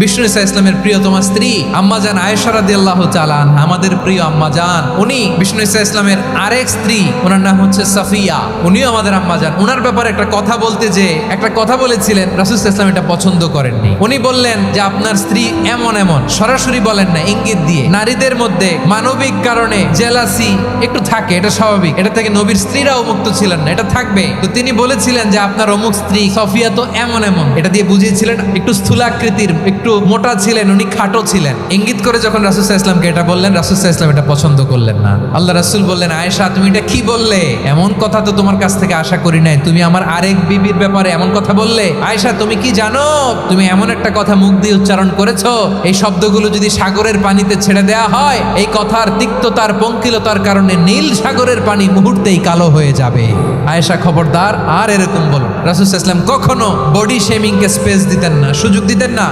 বিষ্ণু ইসা ইসলামের প্রিয়তমা স্ত্রী আম্মাজান আয়েশা রাদিয়াল্লাহু তাআলা আনহা, আমাদের প্রিয় আম্মাজান। উনি বিষ্ণু ইসা ইসলামের আরেক স্ত্রী, ওনার নাম হচ্ছে সাফিয়া, উনিও আমাদের আম্মাজান। ওনার ব্যাপারে একটা কথা বলতে যে একটা কথা বলেছিলেন, রাসূল সাল্লাল্লাহু আলাইহি ওয়াসাল্লাম এটা পছন্দ করেননি। উনি বললেন যে আপনার স্ত্রী এমন এমন, সরাসরি বলেন না, ইঙ্গিত দিয়ে। নারীদের মধ্যে মানবিক কারণে জেলাসি একটু থাকে, এটা স্বাভাবিক, এটা থেকে নবীর স্ত্রীরাও মুক্ত ছিলেন না, এটা থাকবে। তো তিনি বলেছিলেন যে আপনার অমুক স্ত্রী সফিয়া তো এমন এমন, এটা দিয়ে বুঝিয়েছিলেন একটু স্থূলাকৃতির, একটু মোটা ছিলেন, উনি খাটো ছিলেন। ইঙ্গিত করে যখন রাসূল সাল্লাল্লাহু আলাইহি ওয়াসাল্লামকে এটা বললেন, রাসূল সাল্লাল্লাহু আলাইহি ওয়াসাল্লাম এটা পছন্দ করলেন না। আল্লাহ রাসূল বললেন, আয়েশা তুমি এটা কি বললে? এমন কথা তো তোমার কাছ থেকে আশা করি নাই, তুমি আমার আরেক বিবির ব্যাপারে এমন কথা বললে। আয়েশা তুমি কি জানো, তুমি এমন একটা কথা মুখ দিয়ে উচ্চারণ করেছো, এই শব্দগুলো যদি সাগরের পানিতে ছেড়ে দেওয়া হয়, এই কথার তিক্ততার পঙ্কিলতার কারণে নীল সাগরের পানি মুহূর্তেই কালো হয়ে যাবে। আয়েশা খবরদার আর এরকম বলো। রাসূল সাল্লাল্লাহু আলাইহি ওয়াসাল্লাম কখনো বডি শেমিং কে স্পেস দিতেন না, সুযোগ দিতেন না।